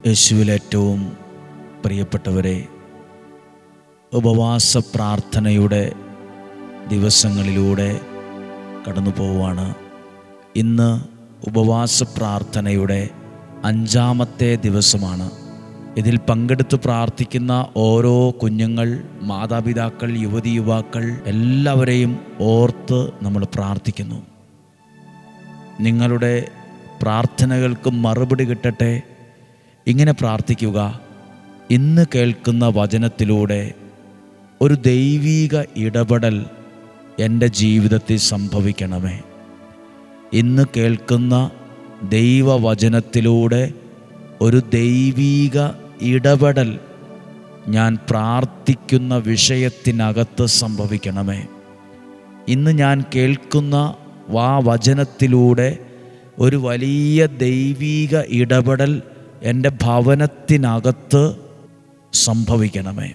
യേശുവിൽ ഏറ്റവും പ്രിയപ്പെട്ടവരെ, ഉപവാസ പ്രാർത്ഥനയുടെ ദിവസങ്ങളിലൂടെ കടന്നു പോവുകയാണ്. ഇന്ന് ഉപവാസ പ്രാർത്ഥനയുടെ 5-ാമത്തെ ദിവസമാണ്. ഇതിൽ പങ്കെടുത്ത് പ്രാർത്ഥിക്കുന്ന ഓരോ കുഞ്ഞുങ്ങൾ, മാതാപിതാക്കൾ, യുവതി യുവാക്കൾ എല്ലാവരെയും ഓർത്ത് നമ്മൾ പ്രാർത്ഥിക്കുന്നു. നിങ്ങളുടെ പ്രാർത്ഥനകൾക്ക് മറുപടി കിട്ടട്ടെ. ഇങ്ങനെ പ്രാർത്ഥിക്കുക: ഇന്ന് കേൾക്കുന്ന വചനത്തിലൂടെ ഒരു ദൈവീക ഇടപെടൽ എൻ്റെ ജീവിതത്തിൽ സംഭവിക്കണമേ. ഇന്ന് കേൾക്കുന്ന ദൈവവചനത്തിലൂടെ ഒരു ദൈവീക ഇടപെടൽ ഞാൻ പ്രാർത്ഥിക്കുന്ന വിഷയത്തിനകത്ത് സംഭവിക്കണമേ. ഇന്ന് ഞാൻ കേൾക്കുന്ന വചനത്തിലൂടെ ഒരു വലിയ ദൈവീക ഇടപെടൽ എൻ്റെ ഭവനത്തിനകത്ത് സംഭവിക്കണമേ.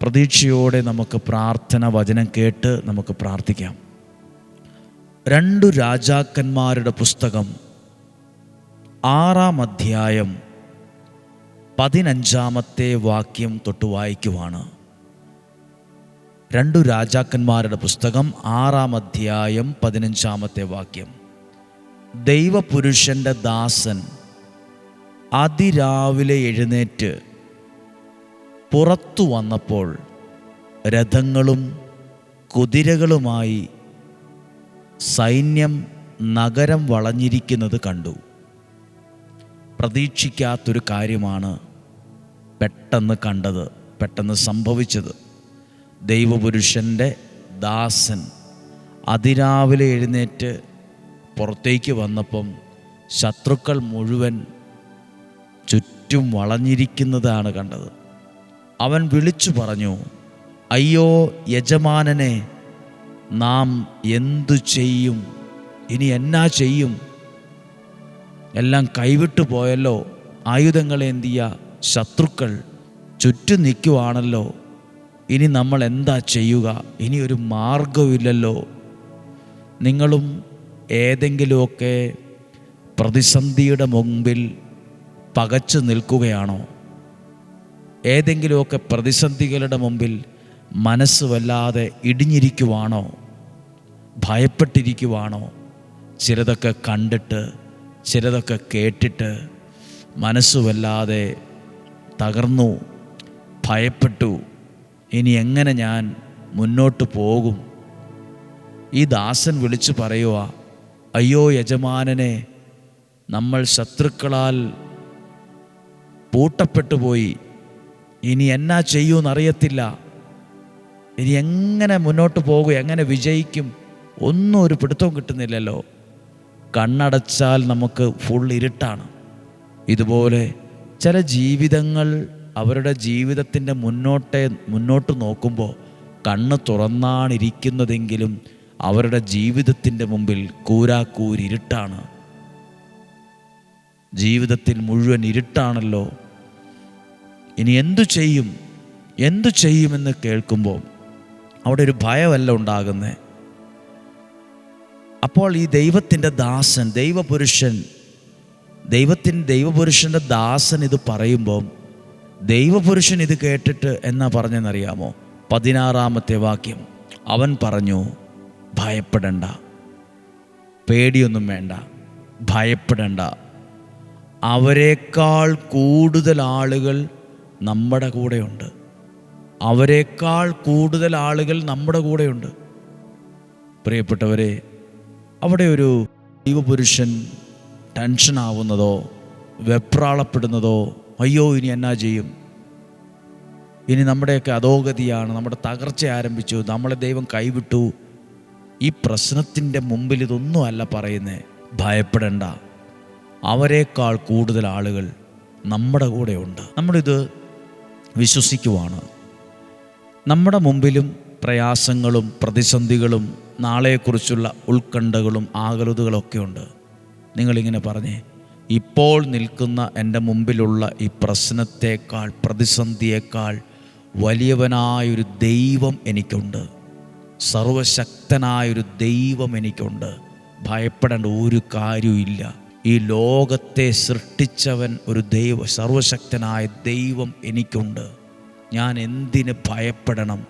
പ്രതീക്ഷയോടെ നമുക്ക് പ്രാർത്ഥന വചനം കേട്ട് നമുക്ക് പ്രാർത്ഥിക്കാം. 2 രാജാക്കന്മാരുടെ പുസ്തകം 6-ാം അധ്യായം 15-ാമത്തെ വാക്യം തൊട്ട് വായിക്കുവാണ്. 2 രാജാക്കന്മാരുടെ പുസ്തകം 6-ാം അധ്യായം 15-ാമത്തെ വാക്യം. ദൈവപുരുഷൻ്റെ ദാസൻ അതിരാവിലെ എഴുന്നേറ്റ് പുറത്തു വന്നപ്പോൾ രഥങ്ങളും കുതിരകളുമായി സൈന്യം നഗരം വളഞ്ഞിരിക്കുന്നത് കണ്ടു. പ്രതീക്ഷിക്കാത്തൊരു കാര്യമാണ് പെട്ടെന്ന് കണ്ടത്, പെട്ടെന്ന് സംഭവിച്ചത്. ദൈവപുരുഷൻ്റെ ദാസൻ അതിരാവിലെ എഴുന്നേറ്റ് പുറത്തേക്ക് വന്നപ്പം ശത്രുക്കൾ മുഴുവൻ ചുറ്റും വളഞ്ഞിരിക്കുന്നതാണ് കണ്ടത്. അവൻ വിളിച്ചു പറഞ്ഞു: അയ്യോ യജമാനനെ, നാം എന്തു ചെയ്യും? ഇനി എന്നാ ചെയ്യും? എല്ലാം കൈവിട്ടു പോയല്ലോ. ആയുധങ്ങളേന്തിയ ശത്രുക്കൾ ചുറ്റും നിൽക്കുവാണല്ലോ. ഇനി നമ്മൾ എന്താ ചെയ്യുക? ഇനി ഒരു മാർഗമില്ലല്ലോ. നിങ്ങളും ഏതെങ്കിലുമൊക്കെ പ്രതിസന്ധിയുടെ മുമ്പിൽ പകച്ചു നിൽക്കുകയാണോ? ഏതെങ്കിലുമൊക്കെ പ്രതിസന്ധികളുടെ മുമ്പിൽ മനസ്സ് വല്ലാതെ ഇടിഞ്ഞിരിക്കുവാണോ? ഭയപ്പെട്ടിരിക്കുവാണോ? ചിലതൊക്കെ കണ്ടിട്ട്, ചിലതൊക്കെ കേട്ടിട്ട് മനസ്സ് വല്ലാതെ തകർന്നു, ഭയപ്പെട്ടു. ഇനി എങ്ങനെ ഞാൻ മുന്നോട്ട് പോകും? ഈ ദാസൻ വിളിച്ചു പറയുക: അയ്യോ യജമാനനെ, നമ്മൾ ശത്രുക്കളാൽ പൂട്ടപ്പെട്ടു പോയി. ഇനി എന്നാ ചെയ്യൂന്നറിയത്തില്ല. ഇനി എങ്ങനെ മുന്നോട്ട് പോകും? എങ്ങനെ വിജയിക്കും? ഒന്നും ഒരു പിടുത്തവും കിട്ടുന്നില്ലല്ലോ. കണ്ണടച്ചാൽ നമുക്ക് ഫുൾ ഇരുട്ടാണ്. ഇതുപോലെ ചില ജീവിതങ്ങൾ അവരുടെ ജീവിതത്തിൻ്റെ മുന്നോട്ട് നോക്കുമ്പോൾ കണ്ണ് തുറന്നാണിരിക്കുന്നതെങ്കിലും അവരുടെ ജീവിതത്തിൻ്റെ മുമ്പിൽ കൂരാക്കൂരിരുട്ടാണ്. ജീവിതത്തിൽ മുഴുവൻ ഇരുട്ടാണല്ലോ. ഇനി എന്തു ചെയ്യുമെന്ന് കേൾക്കുമ്പോൾ അവിടെ ഒരു ഭയമല്ല ഉണ്ടാകുന്നത്. അപ്പോൾ ഈ ദൈവത്തിൻ്റെ ദാസൻ, ദൈവപുരുഷൻ്റെ ദാസൻ ഇത് പറയുമ്പോൾ ദൈവപുരുഷൻ ഇത് കേട്ടിട്ട് എന്നാ പറഞ്ഞെന്നറിയാമോ? 16-ാമത്തെ വാക്യം. അവൻ പറഞ്ഞു: ഭയപ്പെടണ്ട, പേടിയൊന്നും വേണ്ട, ഭയപ്പെടണ്ട. അവരെക്കാൾ കൂടുതൽ ആളുകൾ നമ്മുടെ കൂടെയുണ്ട്. അവരെക്കാൾ കൂടുതൽ ആളുകൾ നമ്മുടെ കൂടെയുണ്ട്. പ്രിയപ്പെട്ടവരെ, അവിടെ ഒരു ദൈവപുരുഷൻ ടെൻഷനാവുന്നതോ വെപ്രാളപ്പെടുന്നതോ അയ്യോ ഇനി എന്നാ ചെയ്യും, ഇനി നമ്മുടെയൊക്കെ അധോഗതിയാണ്, നമ്മുടെ തകർച്ച ആരംഭിച്ചു, നമ്മളെ ദൈവം കൈവിട്ടു, ഈ പ്രശ്നത്തിൻ്റെ മുമ്പിൽ ഇതൊന്നും അല്ല പറയുന്നേ. ഭയപ്പെടണ്ട, അവരെക്കാൾ കൂടുതൽ ആളുകൾ നമ്മുടെ കൂടെയുണ്ട്. നമ്മളിത് വിശ്വസിക്കുവാണ്. നമ്മുടെ മുമ്പിലും പ്രയാസങ്ങളും പ്രതിസന്ധികളും നാളെക്കുറിച്ചുള്ള ഉത്കണ്ഠകളും ആകുലതകളൊക്കെ ഉണ്ട്. നിങ്ങളിങ്ങനെ പറഞ്ഞേ: ഇപ്പോൾ നിൽക്കുന്ന എൻ്റെ മുമ്പിലുള്ള ഈ പ്രശ്നത്തേക്കാൾ, പ്രതിസന്ധിയേക്കാൾ വലിയവനായൊരു ദൈവം എനിക്കുണ്ട്. സർവശക്തനായൊരു ദൈവം എനിക്കുണ്ട്. ഭയപ്പെടേണ്ട ഒരു കാര്യവും ഇല്ല. ഈ ലോകത്തെ സൃഷ്ടിച്ചവൻ ഒരു സർവശക്തനായ ദൈവം എനിക്കുണ്ട്. ഞാൻ എന്തിന് ഭയപ്പെടണം?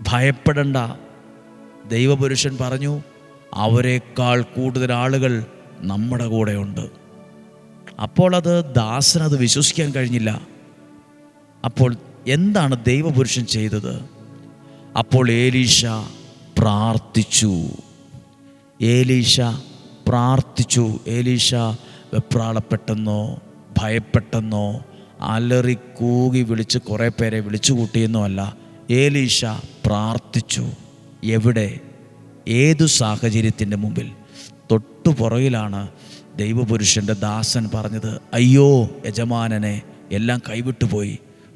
ഭയപ്പെടണ്ട. ദൈവപുരുഷൻ പറഞ്ഞു, അവരെക്കാൾ കൂടുതൽ ആളുകൾ നമ്മുടെ കൂടെയുണ്ട്. അപ്പോൾ ദാസനത് വിശ്വസിക്കാൻ കഴിഞ്ഞില്ല. അപ്പോൾ എന്താണ് ദൈവപുരുഷൻ ചെയ്തത്? അപ്പോൾ ഏലീശ പ്രാർത്ഥിച്ചു. ഏലീശ വെപ്രാളപ്പെട്ടെന്നോ ഭയപ്പെട്ടെന്നോ അലറി കൂകി വിളിച്ച് കുറേ പേരെ വിളിച്ചു കൂട്ടിയെന്നോ അല്ല. ഏലീശ പ്രാർത്ഥിച്ചു. എവിടെ? ഏതു സാഹചര്യത്തിൻ്റെ മുമ്പിൽ? തൊട്ടുപുറകിലാണ് ദൈവപുരുഷൻ്റെ ദാസൻ പറഞ്ഞത്, അയ്യോ യജമാനനെ, എല്ലാം കൈവിട്ടുപോയി,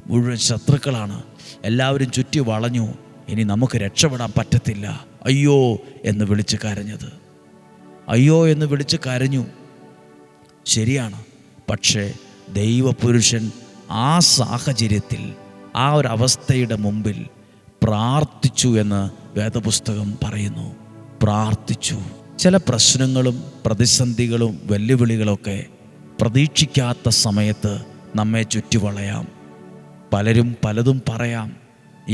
മുഴുവൻ ശത്രുക്കളാണ്, എല്ലാവരും ചുറ്റി വളഞ്ഞു, ഇനി നമുക്ക് രക്ഷപ്പെടാൻ പറ്റത്തില്ല, അയ്യോ എന്ന് വിളിച്ച് കരഞ്ഞത്. അയ്യോ എന്ന് വിളിച്ച് കരഞ്ഞു. ശരിയാണ്. പക്ഷേ ദൈവപുരുഷൻ ആ സാഹചര്യത്തിൽ, ആ ഒരവസ്ഥയുടെ മുമ്പിൽ പ്രാർത്ഥിച്ചു എന്ന് വേദപുസ്തകം പറയുന്നു. പ്രാർത്ഥിച്ചു. ചില പ്രശ്നങ്ങളും പ്രതിസന്ധികളും വെല്ലുവിളികളൊക്കെ പ്രതീക്ഷിക്കാത്ത സമയത്ത് നമ്മെ ചുറ്റിവളയാം. പലരും പലതും പറയാം.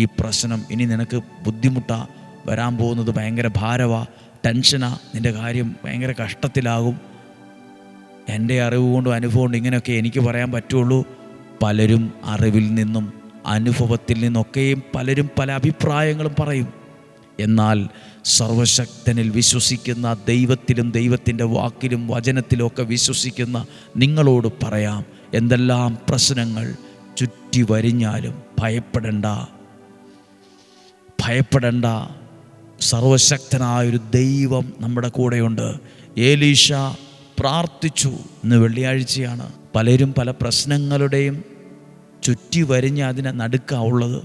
ഈ പ്രശ്നം ഇനി നിനക്ക് ബുദ്ധിമുട്ടാ, വരാൻ പോകുന്നത് ഭയങ്കര ഭാരവാ, ടെൻഷനാ, നിൻ്റെ കാര്യം ഭയങ്കര കഷ്ടത്തിലാകും. എൻ്റെ അറിവ് കൊണ്ടും അനുഭവം കൊണ്ട് ഇങ്ങനെയൊക്കെ എനിക്ക് പറയാൻ പറ്റുള്ളൂ. പലരും അറിവിൽ നിന്നും അനുഭവത്തിൽ നിന്നൊക്കെയും പലരും പല അഭിപ്രായങ്ങളും പറയും. എന്നാൽ സർവശക്തനിൽ വിശ്വസിക്കുന്ന, ദൈവത്തിലും ദൈവത്തിൻ്റെ വാക്കിലും വചനത്തിലും ഒക്കെ വിശ്വസിക്കുന്ന നിങ്ങളോട് പറയാം, എന്തെല്ലാം പ്രശ്നങ്ങൾ ചുറ്റി വരിഞ്ഞാലും ഭയപ്പെടണ്ട. സർവശക്തനായൊരു ദൈവം നമ്മുടെ കൂടെയുണ്ട്. ഏലീശ പ്രാർത്ഥിച്ചു. ഇന്ന് വെള്ളിയാഴ്ചയാണ്. പലരും പല പ്രശ്നങ്ങളുടെയും ചുറ്റി വരിഞ്ഞ് അതിനെ നടുക്കാവുള്ളത്.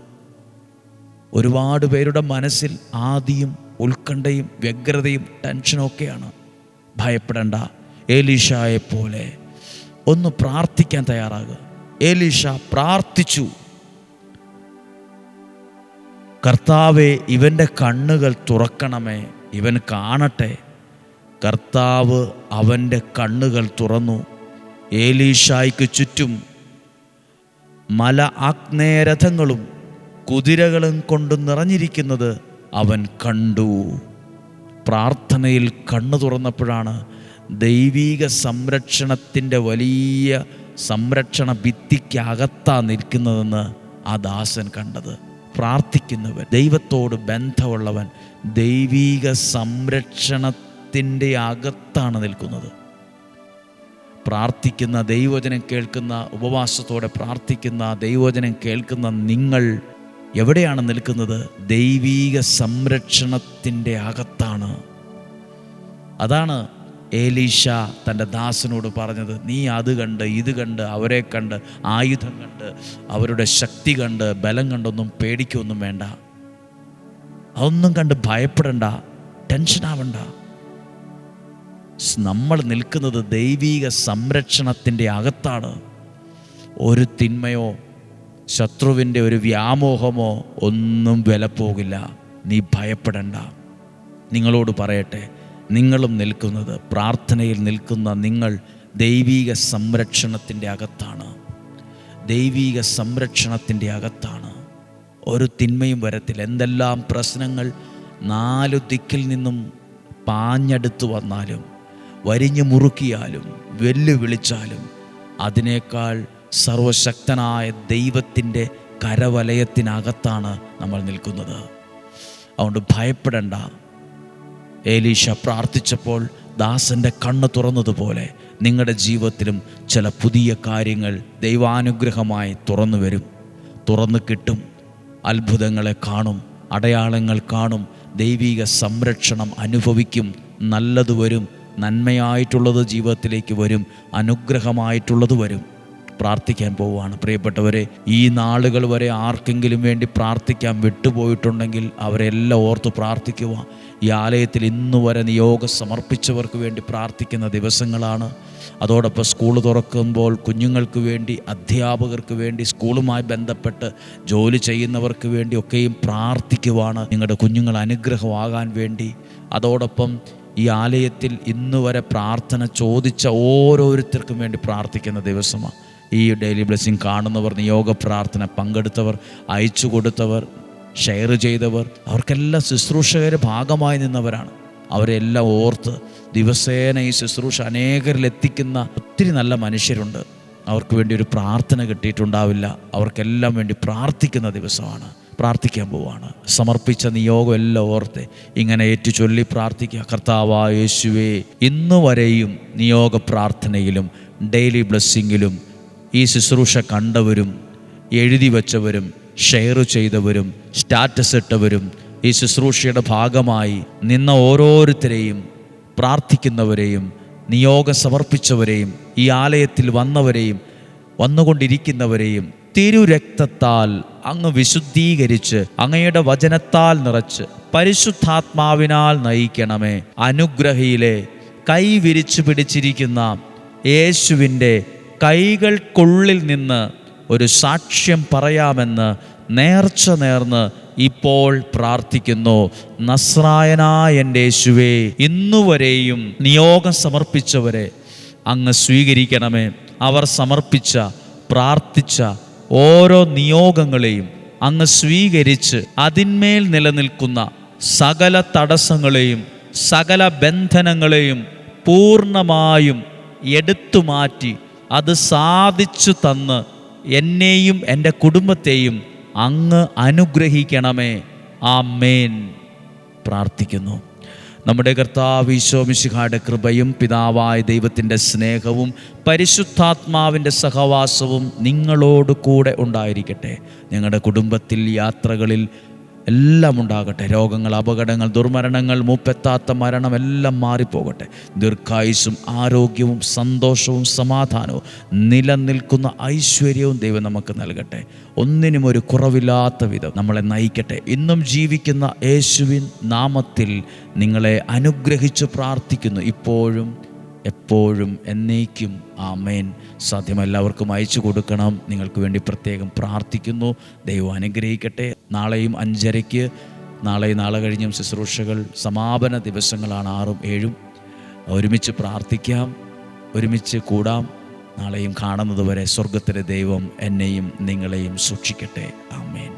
ഒരുപാട് പേരുടെ മനസ്സിൽ ആദിയും ഉത്കണ്ഠയും വ്യഗ്രതയും ടെൻഷനും ഒക്കെയാണ്. ഭയപ്പെടേണ്ട. ഏലീശായെ പോലെ ഒന്ന് പ്രാർത്ഥിക്കാൻ തയ്യാറാകുക. ഏലീശ പ്രാർത്ഥിച്ചു, കർത്താവേ, ഇവൻ്റെ കണ്ണുകൾ തുറക്കണമേ, ഇവൻ കാണട്ടെ. കർത്താവ് അവൻ്റെ കണ്ണുകൾ തുറന്നു. ഏലീശായ്ക്ക് ചുറ്റും മല ആഗ്നേയരഥങ്ങളും കുതിരകളും കൊണ്ട് നിറഞ്ഞിരിക്കുന്നത് അവൻ കണ്ടു. പ്രാർത്ഥനയിൽ കണ്ണു തുറന്നപ്പോഴാണ് ദൈവീക സംരക്ഷണത്തിൻ്റെ വലിയ സംരക്ഷണ ഭിത്തിക്കകത്താ നിൽക്കുന്നതെന്ന് ആ ദാസൻ കണ്ടത്. പ്രാർത്ഥിക്കുന്നവൻ, ദൈവത്തോട് ബന്ധമുള്ളവൻ ദൈവീക സംരക്ഷണത്തിൻ്റെ അകത്താണ് നിൽക്കുന്നത്. പ്രാർത്ഥിക്കുന്ന, ദൈവവചനം കേൾക്കുന്ന, ഉപവാസത്തോടെ പ്രാർത്ഥിക്കുന്ന, ദൈവവചനം കേൾക്കുന്ന നിങ്ങൾ എവിടെയാണ് നിൽക്കുന്നത്? ദൈവീക സംരക്ഷണത്തിൻ്റെ അകത്താണ്. അതാണ് ഏലീശ തൻ്റെ ദാസനോട് പറഞ്ഞത്, നീ അത് കണ്ട് ഇത് കണ്ട് അവരെ കണ്ട് ആയുധം കണ്ട് അവരുടെ ശക്തി കണ്ട് ബലം കണ്ടൊന്നും പേടിക്കൊന്നും വേണ്ട. അതൊന്നും കണ്ട് ഭയപ്പെടണ്ട, ടെൻഷനാവണ്ട. നമ്മൾ നിൽക്കുന്നത് ദൈവീക സംരക്ഷണത്തിൻ്റെ അകത്താണ്. ഒരു തിന്മയോ ശത്രുവിൻ്റെ ഒരു വ്യാമോഹമോ ഒന്നും വില പോകില്ല. നീ ഭയപ്പെടണ്ട. നിങ്ങളോട് പറയട്ടെ, നിങ്ങളും നിൽക്കുന്നത്, പ്രാർത്ഥനയിൽ നിൽക്കുന്ന നിങ്ങൾ ദൈവീക സംരക്ഷണത്തിൻ്റെ അകത്താണ്. ദൈവീക സംരക്ഷണത്തിൻ്റെ അകത്താണ്. ഒരു തിന്മയും വരത്തില്ല. എന്തെല്ലാം പ്രശ്നങ്ങൾ നാലു ദിക്കിൽ നിന്നും പാഞ്ഞെടുത്തു വന്നാലും, വരിഞ്ഞു മുറുക്കിയാലും, വെല്ലുവിളിച്ചാലും, അതിനേക്കാൾ സർവശക്തനായ ദൈവത്തിൻ്റെ കരവലയത്തിനകത്താണ് നമ്മൾ നിൽക്കുന്നത്. അതുകൊണ്ട് ഭയപ്പെടണ്ട. ഏലീശ പ്രാർത്ഥിച്ചപ്പോൾ ദാസൻ്റെ കണ്ണ് തുറന്നതുപോലെ നിങ്ങളുടെ ജീവിതത്തിലും ചില പുതിയ കാര്യങ്ങൾ ദൈവാനുഗ്രഹമായി തുറന്നു വരും, തുറന്നു കിട്ടും. അത്ഭുതങ്ങളെ കാണും, അടയാളങ്ങൾ കാണും, ദൈവിക സംരക്ഷണം അനുഭവിക്കും. നല്ലത് വരും, നന്മയായിട്ടുള്ളത് ജീവിതത്തിലേക്ക് വരും, അനുഗ്രഹമായിട്ടുള്ളത് വരും. പ്രാർത്ഥിക്കാൻ പോവുകയാണ് പ്രിയപ്പെട്ടവരെ. ഈ നാളുകൾ വരെ ആർക്കെങ്കിലും വേണ്ടി പ്രാർത്ഥിക്കാൻ വിട്ടുപോയിട്ടുണ്ടെങ്കിൽ അവരെല്ലാം ഓർത്ത് പ്രാർത്ഥിക്കുക. ഈ ആലയത്തിൽ ഇന്നു വരെ നിയോഗം സമർപ്പിച്ചവർക്ക് വേണ്ടി പ്രാർത്ഥിക്കുന്ന ദിവസങ്ങളാണ്. അതോടൊപ്പം സ്കൂൾ തുറക്കുമ്പോൾ കുഞ്ഞുങ്ങൾക്ക് വേണ്ടി, അധ്യാപകർക്ക് വേണ്ടി, സ്കൂളുമായി ബന്ധപ്പെട്ട് ജോലി ചെയ്യുന്നവർക്ക് വേണ്ടി ഒക്കെയും പ്രാർത്ഥിക്കുവാണ്, നിങ്ങളുടെ കുഞ്ഞുങ്ങൾ അനുഗ്രഹമാകാൻ വേണ്ടി. അതോടൊപ്പം ഈ ആലയത്തിൽ ഇന്ന് വരെ പ്രാർത്ഥന ചോദിച്ച ഓരോരുത്തർക്കും വേണ്ടി പ്രാർത്ഥിക്കുന്ന ദിവസമാണ്. ഈ ഡെയിലി ബ്ലെസ്സിങ് കാണുന്നവർ, നിയോഗ പ്രാർത്ഥന പങ്കെടുത്തവർ, അയച്ചു കൊടുത്തവർ, ഷെയർ ചെയ്തവർ, അവർക്കെല്ലാം ശുശ്രൂഷകരുടെ ഭാഗമായി നിന്നവരാണ്. അവരെല്ലാം ഓർത്ത് ദിവസേന ഈ ശുശ്രൂഷ അനേകരിലെത്തിക്കുന്ന ഒത്തിരി നല്ല മനുഷ്യരുണ്ട്. അവർക്ക് വേണ്ടി ഒരു പ്രാർത്ഥന കിട്ടിയിട്ടുണ്ടാവില്ല. അവർക്കെല്ലാം വേണ്ടി പ്രാർത്ഥിക്കുന്ന ദിവസമാണ്. പ്രാർത്ഥിക്കാൻ പോവാണ്. സമർപ്പിച്ച നിയോഗം എല്ലാം ഓർത്ത് ഇങ്ങനെ ഏറ്റുചൊല്ലി പ്രാർത്ഥിക്കുക. കർത്താവായ യേശുവേ, ഇന്നു വരെയും നിയോഗ പ്രാർത്ഥനയിലും ഡെയിലി ബ്ലെസ്സിങ്ങിലും ഈ ശുശ്രൂഷ കണ്ടവരും, എഴുതി വച്ചവരും, ഷെയർ ചെയ്തവരും, സ്റ്റാറ്റസ് ഇട്ടവരും, ഈ ശുശ്രൂഷയുടെ ഭാഗമായി നിന്ന ഓരോരുത്തരെയും, പ്രാർത്ഥിക്കുന്നവരെയും, നിയോഗം സമർപ്പിച്ചവരെയും, ഈ ആലയത്തിൽ വന്നവരെയും വന്നുകൊണ്ടിരിക്കുന്നവരെയും തിരുരക്തത്താൽ അങ്ങ് വിശുദ്ധീകരിച്ച് അങ്ങയുടെ വചനത്താൽ നിറച്ച് പരിശുദ്ധാത്മാവിനാൽ നയിക്കണമേ. അനുഗ്രഹയിലെ കൈ വിരിച്ചു പിടിച്ചിരിക്കുന്ന യേശുവിൻ്റെ കൈകൾക്കുള്ളിൽ നിന്ന് ഒരു സാക്ഷ്യം പറയാമെന്ന് നേർച്ച നേർന്ന് ഇപ്പോൾ പ്രാർത്ഥിക്കുന്നു. നസ്രായനായ എൻ്റെ യേശുവേ, ഇന്നുവരെയും നിയോഗം സമർപ്പിച്ചവരെ അങ്ങ് സ്വീകരിക്കണമേ. അവർ സമർപ്പിച്ച, പ്രാർത്ഥിച്ച ഓരോ നിയോഗങ്ങളെയും അങ്ങ് സ്വീകരിച്ച് അതിന്മേൽ നിലനിൽക്കുന്ന സകല തടസ്സങ്ങളെയും സകല ബന്ധനങ്ങളെയും പൂർണ്ണമായും എടുത്തു മാറ്റി അത് സാധിച്ചു തന്ന് എന്നെയും എൻ്റെ കുടുംബത്തെയും അങ്ങ് അനുഗ്രഹിക്കണമേ. ആമേൻ. പ്രാർത്ഥിക്കുന്നു. നമ്മുടെ കർത്താവ് ഈശോ മിശിഹായുടെ കൃപയും പിതാവായ ദൈവത്തിൻ്റെ സ്നേഹവും പരിശുദ്ധാത്മാവിൻ്റെ സഹവാസവും നിങ്ങളോട് കൂടെ ഉണ്ടായിരിക്കട്ടെ. നിങ്ങളുടെ കുടുംബത്തിൽ, യാത്രകളിൽ എല്ലാം ഉണ്ടാകട്ടെ. രോഗങ്ങൾ, അപകടങ്ങൾ, ദുർമരണങ്ങൾ, മൂപ്പെത്താത്ത മരണം എല്ലാം മാറിപ്പോകട്ടെ. ദീർഘായുസ്സും ആരോഗ്യവും സന്തോഷവും സമാധാനവും നിലനിൽക്കുന്ന ഐശ്വര്യവും ദൈവം നമുക്ക് നൽകട്ടെ. ഒന്നിനും ഒരു കുറവില്ലാത്ത വിധം നമ്മളെ നയിക്കട്ടെ. ഇന്നും ജീവിക്കുന്ന യേശുവിൻ നാമത്തിൽ നിങ്ങളെ അനുഗ്രഹിച്ച് പ്രാർത്ഥിക്കുന്നു, ഇപ്പോഴും എപ്പോഴും എന്നേക്കും. ആമേൻ. സാധ്യം എല്ലാവർക്കും അയച്ചു കൊടുക്കണം. നിങ്ങൾക്ക് വേണ്ടി പ്രത്യേകം പ്രാർത്ഥിക്കുന്നു. ദൈവം അനുഗ്രഹിക്കട്ടെ. നാളെയും 5:30, നാളെ കഴിഞ്ഞും ശുശ്രൂഷകൾ. സമാപന ദിവസങ്ങളാണ് 6ഉം 7ഉം. ഒരുമിച്ച് പ്രാർത്ഥിക്കാം, ഒരുമിച്ച് കൂടാം. നാളെയും കാണുന്നത് വരെ സ്വർഗത്തിലെ ദൈവം എന്നെയും നിങ്ങളെയും സൂക്ഷിക്കട്ടെ. ആമേൻ.